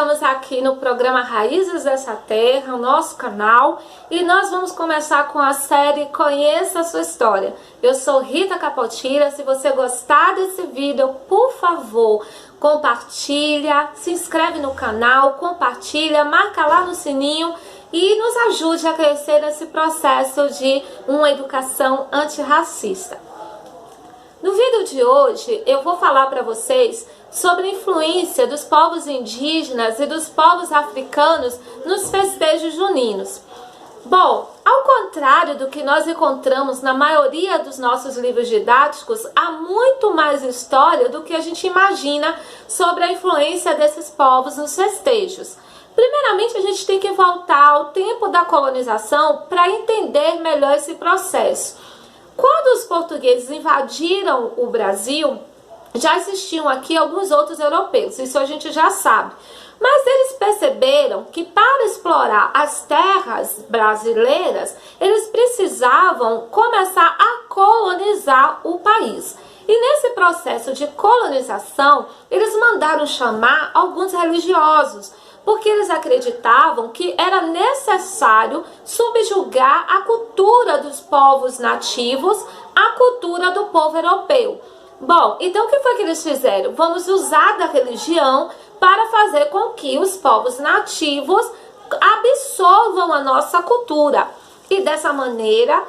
estamos aqui no programa Raízes dessa Terra, o nosso canal, e nós vamos começar com a série Conheça a Sua História. Eu sou Rita Capotira. Se você gostar desse vídeo, por favor, compartilha, se inscreve no canal, compartilha, marca lá no sininho e nos ajude a crescer nesse processo de uma educação antirracista. No vídeo de hoje, eu vou falar para vocês sobre a influência dos povos indígenas e dos povos africanos nos festejos juninos. Bom, ao contrário do que nós encontramos na maioria dos nossos livros didáticos, há muito mais história do que a gente imagina sobre a influência desses povos nos festejos. Primeiramente, a gente tem que voltar ao tempo da colonização para entender melhor esse processo. Quando os portugueses invadiram o Brasil, já existiam aqui alguns outros europeus, isso a gente já sabe. Mas eles perceberam que para explorar as terras brasileiras, eles precisavam começar a colonizar o país. E nesse processo de colonização, eles mandaram chamar alguns religiosos, porque eles acreditavam que era necessário subjugar a cultura dos povos nativos à cultura do povo europeu. Bom, então o que foi que eles fizeram? Vamos usar da religião para fazer com que os povos nativos absorvam a nossa cultura. E dessa maneira,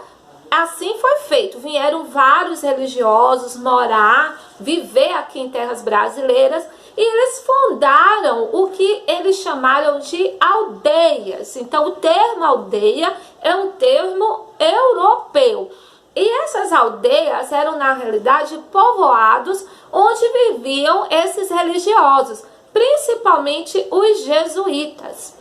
assim foi feito. Vieram vários religiosos morar, viver aqui em terras brasileiras, e eles fundaram o que eles chamaram de aldeias. Então, o termo aldeia é um termo europeu. E essas aldeias eram, na realidade, povoados onde viviam esses religiosos, principalmente os jesuítas.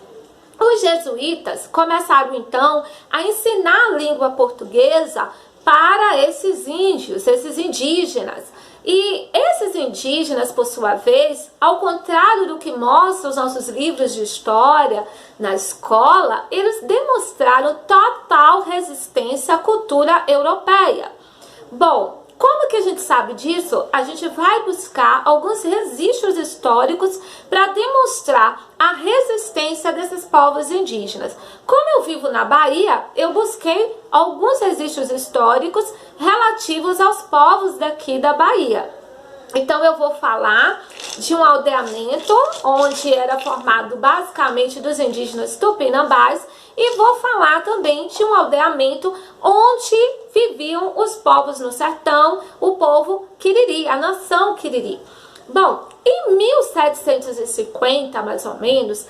Os jesuítas começaram, então, a ensinar a língua portuguesa para esses índios, esses indígenas. E esses indígenas, por sua vez, ao contrário do que mostram os nossos livros de história na escola, eles demonstraram total resistência à cultura europeia. Bom, como que a gente sabe disso? A gente vai buscar alguns registros históricos para demonstrar a resistência desses povos indígenas. Como eu vivo na Bahia, eu busquei alguns registros históricos relativos aos povos daqui da Bahia. Então eu vou falar de um aldeamento onde era formado basicamente dos indígenas tupinambás e vou falar também de um aldeamento onde viviam os povos no sertão, o povo Quiriri, a nação Quiriri. Bom, em 1750, mais ou menos,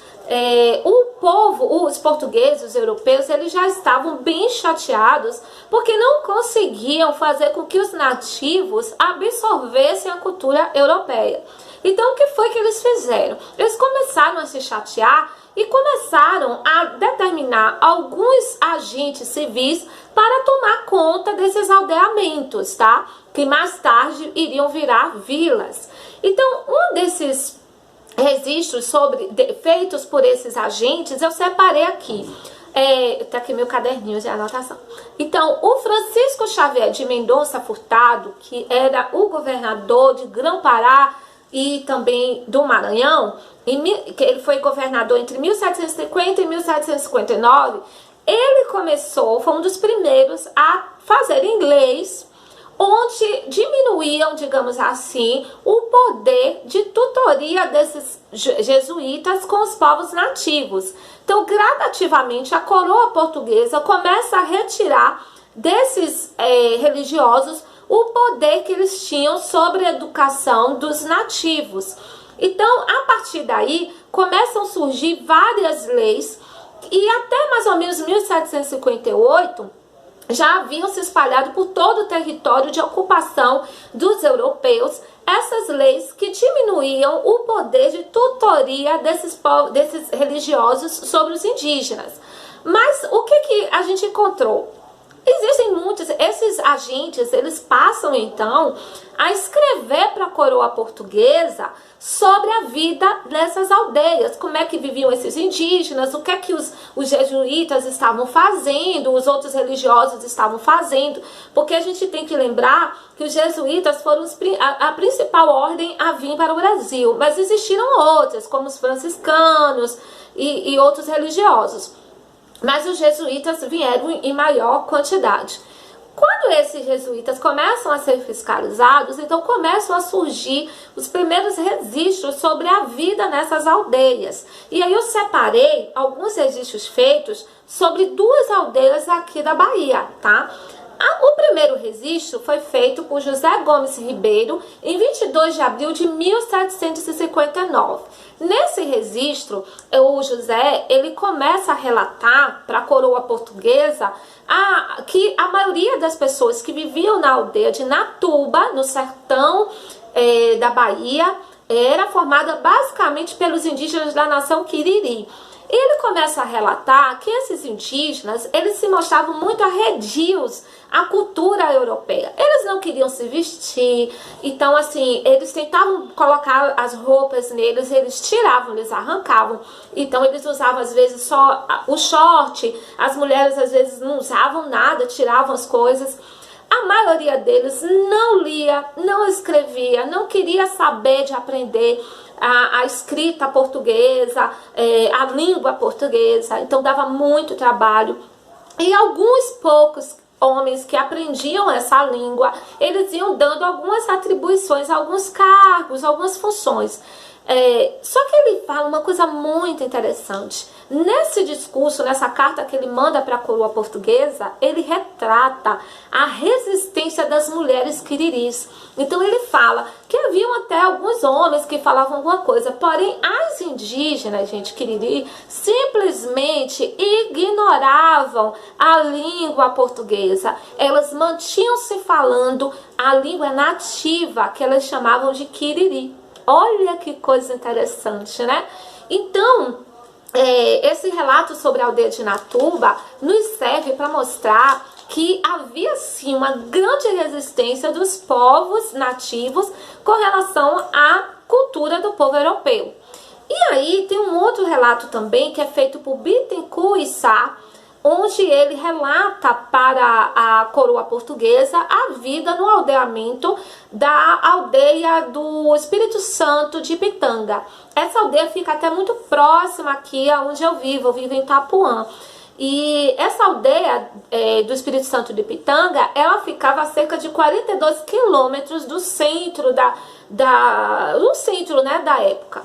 os portugueses, os europeus, eles já estavam bem chateados porque não conseguiam fazer com que os nativos absorvessem a cultura europeia. Então, o que foi que eles fizeram? Eles começaram a se chatear e começaram a determinar alguns agentes civis para tomar conta desses aldeamentos, tá? Que mais tarde iriam virar vilas. Então, um desses registros feitos por esses agentes, eu separei aqui. Tá aqui meu caderninho de anotação. Então, o Francisco Xavier de Mendonça Furtado, que era o governador de Grão-Pará e também do Maranhão, que ele foi governador entre 1750 e 1759, ele foi um dos primeiros a fazer em leis onde diminuíam, digamos assim, o poder de tutoria desses jesuítas com os povos nativos. Então, gradativamente, a coroa portuguesa começa a retirar desses religiosos o poder que eles tinham sobre a educação dos nativos. Então, a partir daí, começam a surgir várias leis e até mais ou menos 1758, já haviam se espalhado por todo o território de ocupação dos europeus essas leis que diminuíam o poder de tutoria desses religiosos sobre os indígenas. Mas o que a gente encontrou? Existem muitos, esses agentes, eles passam então a escrever para a coroa portuguesa sobre a vida nessas aldeias, como é que viviam esses indígenas, o que é que os jesuítas estavam fazendo, os outros religiosos estavam fazendo, porque a gente tem que lembrar que os jesuítas foram a principal ordem a vir para o Brasil, mas existiram outras, como os franciscanos e outros religiosos, mas os jesuítas vieram em maior quantidade. Quando esses jesuítas começam a ser fiscalizados, então começam a surgir os primeiros registros sobre a vida nessas aldeias. E aí eu separei alguns registros feitos sobre 2 aldeias aqui da Bahia, tá? O primeiro registro foi feito por José Gomes Ribeiro em 22 de abril de 1759. Nesse registro, o José, ele começa a relatar para a coroa portuguesa que a maioria das pessoas que viviam na aldeia de Natuba, no sertão da Bahia, era formada basicamente pelos indígenas da nação Quiriri. Ele começa a relatar que esses indígenas, eles se mostravam muito arredios à cultura europeia. Eles não queriam se vestir, então assim, eles tentavam colocar as roupas neles, eles tiravam, eles arrancavam. Então eles usavam às vezes só o short, as mulheres às vezes não usavam nada, tiravam as coisas. A maioria deles não lia, não escrevia, não queria saber de aprender a escrita portuguesa, a língua portuguesa, então dava muito trabalho. E alguns poucos homens que aprendiam essa língua, eles iam dando algumas atribuições, alguns cargos, algumas funções. Só que ele fala uma coisa muito interessante. Nesse discurso, nessa carta que ele manda para a coroa portuguesa, ele retrata a resistência das mulheres quiriris. Então ele fala que haviam até alguns homens que falavam alguma coisa, porém as indígenas, gente, quiriri, simplesmente ignoravam a língua portuguesa. Elas mantinham-se falando a língua nativa, que elas chamavam de quiriri. Olha que coisa interessante, né? Então, esse relato sobre a aldeia de Natuba nos serve para mostrar que havia sim uma grande resistência dos povos nativos com relação à cultura do povo europeu. E aí tem um outro relato também que é feito por Bittencourt e Sá, onde ele relata para a coroa portuguesa a vida no aldeamento da aldeia do Espírito Santo de Pitanga. Essa aldeia fica até muito próxima aqui aonde eu vivo em Itapuã. E essa aldeia do Espírito Santo de Pitanga, ela ficava a cerca de 42 quilômetros do centro do centro, né, da época.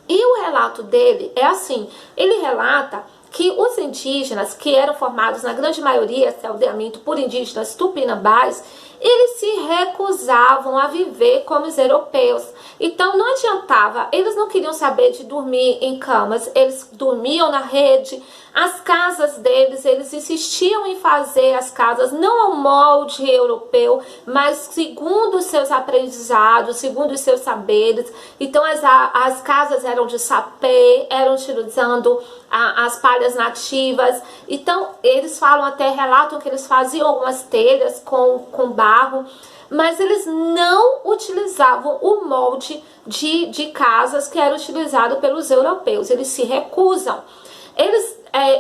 E o relato dele é assim, ele relata que os indígenas, que eram formados na grande maioria, esse aldeamento por indígenas tupinambás, eles se recusavam a viver como os europeus. Então não adiantava, eles não queriam saber de dormir em camas, eles dormiam na rede. As casas deles, eles insistiam em fazer as casas não ao molde europeu, mas segundo os seus aprendizados, segundo os seus saberes. Então as casas eram de sapê, eram utilizando as palhas nativas. Então eles falam, até relatam que eles faziam algumas telhas com barro, mas eles não utilizavam o molde de casas que era utilizado pelos europeus. Eles se recusam.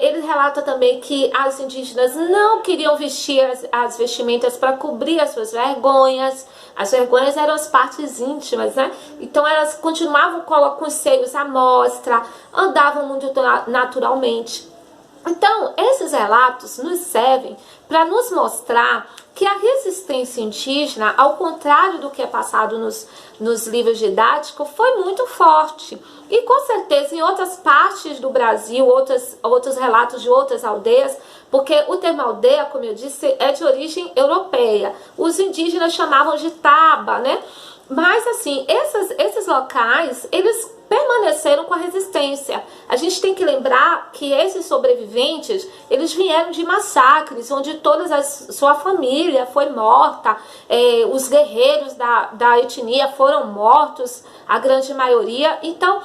Ele relata também que as indígenas não queriam vestir as vestimentas para cobrir as suas vergonhas. As vergonhas eram as partes íntimas, né? Então elas continuavam com os seios à mostra, andavam muito naturalmente. Então, esses relatos nos servem para nos mostrar que a resistência indígena, ao contrário do que é passado nos livros didáticos, foi muito forte. E com certeza em outras partes do Brasil, outros relatos de outras aldeias, porque o termo aldeia, como eu disse, é de origem europeia. Os indígenas chamavam de taba, né? Mas assim, esses locais, eles permaneceram com a resistência. A gente tem que lembrar que esses sobreviventes, eles vieram de massacres, onde toda sua família foi morta, os guerreiros da etnia foram mortos, a grande maioria. Então,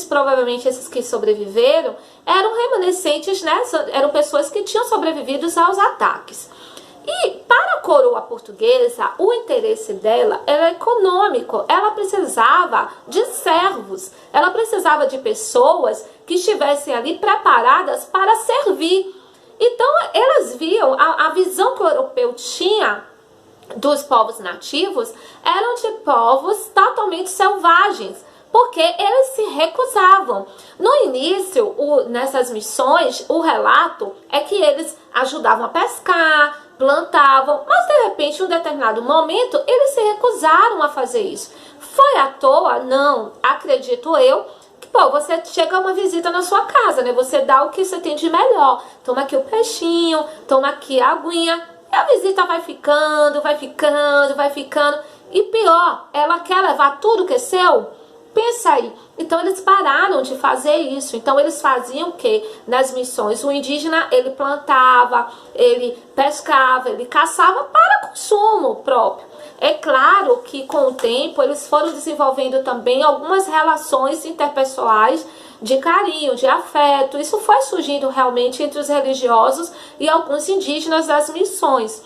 provavelmente esses que sobreviveram, eram remanescentes, né? Eram pessoas que tinham sobrevivido aos ataques. E para a portuguesa, o interesse dela era econômico. Ela precisava de servos, ela precisava de pessoas que estivessem ali preparadas para servir. Então, elas viam, a visão que o europeu tinha dos povos nativos eram de povos totalmente selvagens, porque eles se recusavam. No início, nessas missões, o relato é que eles ajudavam a pescar, plantavam, mas de repente, em um determinado momento, eles se recusaram a fazer isso. Foi à toa? Não, acredito eu, que pô, você chega a uma visita na sua casa, né? Você dá o que você tem de melhor. Toma aqui o peixinho, toma aqui a aguinha. E a visita vai ficando, vai ficando, vai ficando. E pior, ela quer levar tudo que é seu? Pensa aí. Então eles pararam de fazer isso. Então eles faziam o quê? Nas missões, o indígena, ele plantava, ele pescava, ele caçava para consumo próprio. É claro que com o tempo eles foram desenvolvendo também algumas relações interpessoais de carinho, de afeto. Isso foi surgindo realmente entre os religiosos e alguns indígenas das missões.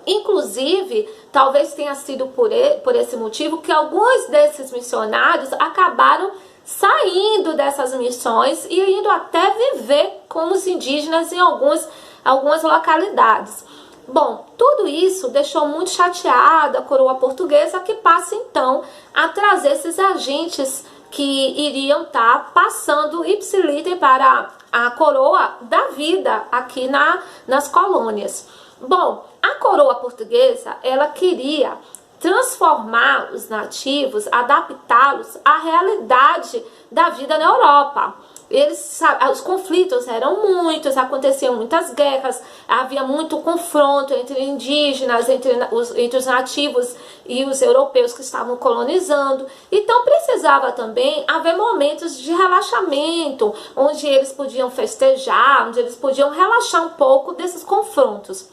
Inclusive, talvez tenha sido por esse motivo que alguns desses missionários acabaram saindo dessas missões e indo até viver com os indígenas em algumas localidades. Bom, tudo isso deixou muito chateada a coroa portuguesa, que passa então a trazer esses agentes que iriam estar passando ipsiliter para a coroa da vida aqui nas colônias. Bom, a coroa portuguesa, ela queria transformar os nativos, adaptá-los à realidade da vida na Europa. Os conflitos eram muitos, aconteciam muitas guerras, havia muito confronto entre indígenas, entre os nativos e os europeus que estavam colonizando. Então precisava também haver momentos de relaxamento, onde eles podiam festejar, onde eles podiam relaxar um pouco desses confrontos.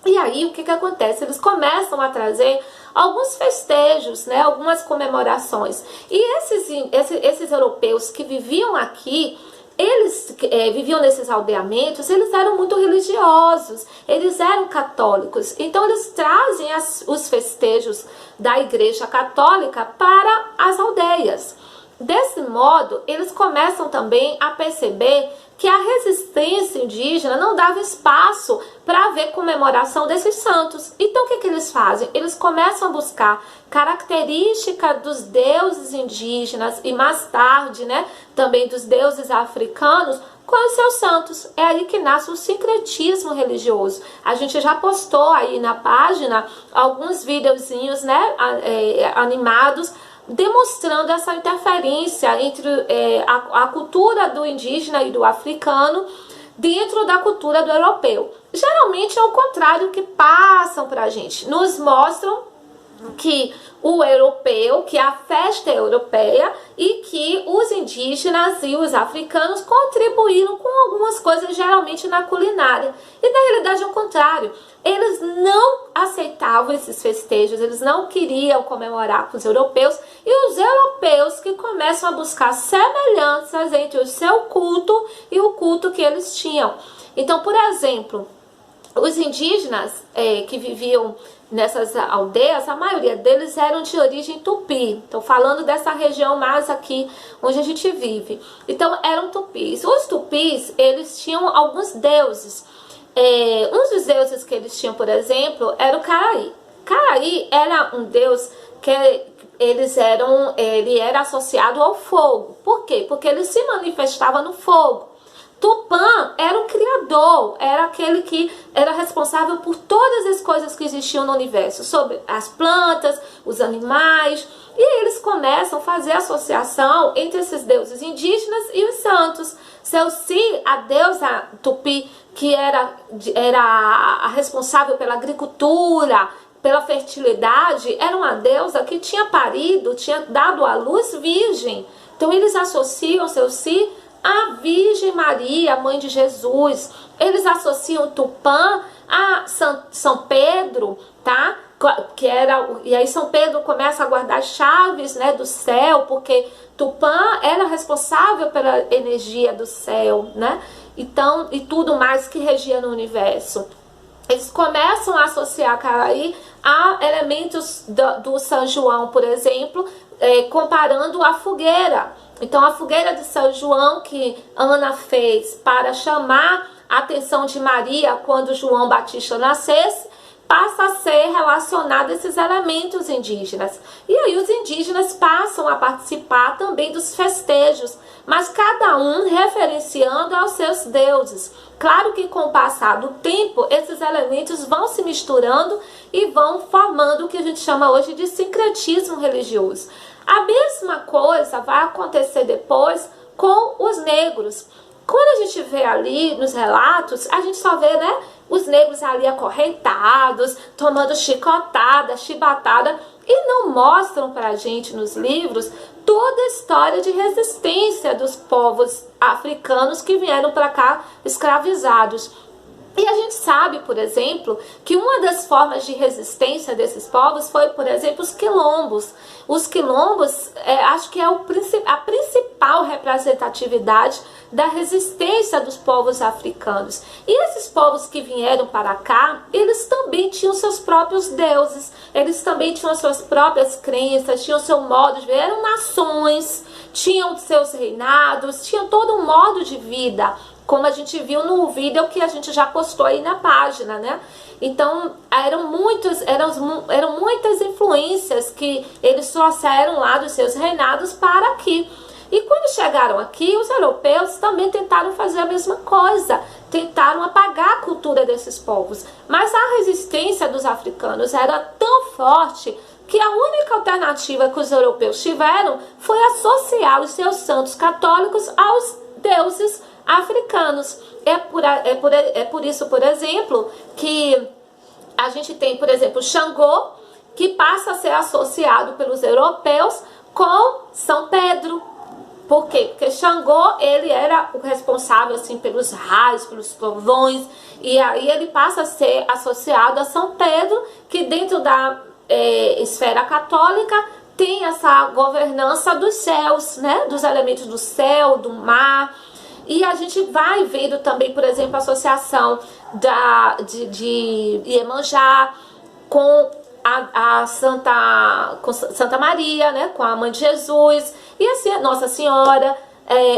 E aí o que acontece? Eles começam a trazer alguns festejos, né, algumas comemorações. E esses europeus que viviam aqui, eles viviam nesses aldeamentos, eles eram muito religiosos, eles eram católicos. Então eles trazem os festejos da Igreja Católica para as aldeias. Desse modo, eles começam também a perceber que a resistência indígena não dava espaço para haver comemoração desses santos. Então o que eles fazem? Eles começam a buscar características dos deuses indígenas e mais tarde, né, também dos deuses africanos com os seus santos. É aí que nasce o sincretismo religioso. A gente já postou aí na página alguns videozinhos, né, animados, demonstrando essa interferência entre a cultura do indígena e do africano dentro da cultura do europeu. Geralmente é o contrário que passam para a gente. Nos mostram que o europeu, que a festa é europeia e que os indígenas e os africanos contribuíram com algumas coisas, geralmente na culinária. E na realidade é o contrário. Eles não aceitavam esses festejos, eles não queriam comemorar com os europeus, e os europeus que começam a buscar semelhanças entre o seu culto e o culto que eles tinham. Então, por exemplo, os indígenas que viviam nessas aldeias, a maioria deles eram de origem tupi. Estou falando dessa região mais aqui onde a gente vive. Então, eram tupis. Os tupis, eles tinham alguns deuses. Um dos deuses que eles tinham, por exemplo, era o Caraí. Caraí era um deus que ele era associado ao fogo. Por quê? Porque ele se manifestava no fogo. Tupã era o criador, era aquele que era responsável por todas as coisas que existiam no universo, sobre as plantas, os animais, e eles começam a fazer associação entre esses deuses indígenas e os santos. Celci, a deusa Tupi, que era a responsável pela agricultura, pela fertilidade, era uma deusa que tinha parido, tinha dado à luz virgem. Então eles associam Celci a Virgem Maria, mãe de Jesus. Eles associam Tupã a São Pedro, tá? E aí São Pedro começa a guardar chaves, né, do céu, porque Tupã era responsável pela energia do céu, né? Então, e tudo mais que regia no universo. eles começam a associar Caraí a elementos do São João, por exemplo, comparando a fogueira. Então, a fogueira de São João que Ana fez para chamar a atenção de Maria quando João Batista nascesse, passa a ser relacionado a esses elementos indígenas. E aí os indígenas passam a participar também dos festejos, mas cada um referenciando aos seus deuses. Claro que com o passar do tempo, esses elementos vão se misturando e vão formando o que a gente chama hoje de sincretismo religioso. A mesma coisa vai acontecer depois com os negros. Quando a gente vê ali nos relatos, a gente só vê, né, os negros ali acorrentados, tomando chicotada, chibatada, e não mostram pra gente nos livros toda a história de resistência dos povos africanos que vieram para cá escravizados. E a gente sabe, por exemplo, que uma das formas de resistência desses povos foi, por exemplo, os quilombos. Os quilombos, acho que é a principal representatividade da resistência dos povos africanos. E esses povos que vieram para cá, eles também tinham seus próprios deuses, eles também tinham suas próprias crenças, tinham seu modo de ver, eram nações, tinham seus reinados, tinham todo um modo de vida, como a gente viu no vídeo que a gente já postou aí na página, né? Então, eram muitas influências que eles trouxeram lá dos seus reinados para aqui. E quando chegaram aqui, os europeus também tentaram fazer a mesma coisa, tentaram apagar a cultura desses povos. Mas a resistência dos africanos era tão forte que a única alternativa que os europeus tiveram foi associar os seus santos católicos aos deuses africanos. É por isso, por exemplo, que a gente tem, por exemplo, Xangô, que passa a ser associado pelos europeus com São Pedro. Por quê? Porque Xangô, ele era o responsável assim, pelos raios, pelos trovões, e aí ele passa a ser associado a São Pedro, que dentro da esfera católica tem essa governança dos céus, né? Dos elementos do céu, do mar. E a gente vai vendo também, por exemplo, a associação de Iemanjá com Santa Maria, né, com a Mãe de Jesus, e assim a Nossa Senhora,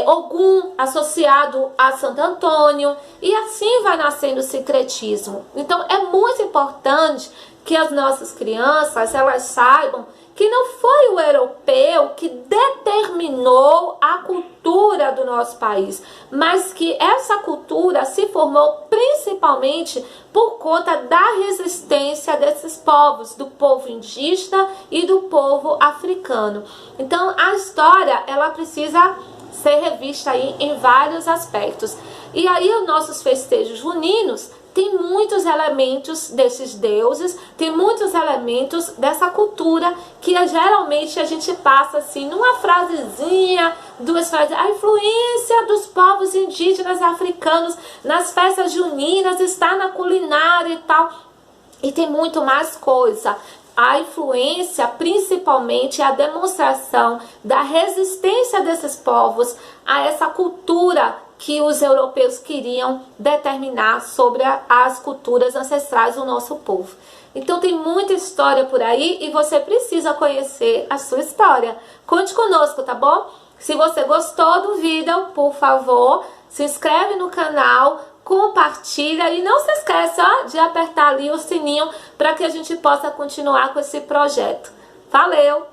Ogum associado a Santo Antônio, e assim vai nascendo o sincretismo. Então é muito importante que as nossas crianças elas saibam que não foi o europeu que determinou a cultura do nosso país, mas que essa cultura se formou principalmente por conta da resistência desses povos, do povo indígena e do povo africano. Então a história ela precisa ser revista aí em vários aspectos. E aí os nossos festejos juninos tem muitos elementos desses deuses, tem muitos elementos dessa cultura que geralmente a gente passa assim numa frasezinha, duas frases. A influência dos povos indígenas africanos nas festas juninas está na culinária e tal. E tem muito mais coisa. A influência, principalmente, é a demonstração da resistência desses povos a essa cultura que os europeus queriam determinar sobre as culturas ancestrais do nosso povo. Então tem muita história por aí e você precisa conhecer a sua história. Conte conosco, tá bom? Se você gostou do vídeo, por favor, se inscreve no canal, compartilha e não se esqueça de apertar ali o sininho para que a gente possa continuar com esse projeto. Valeu!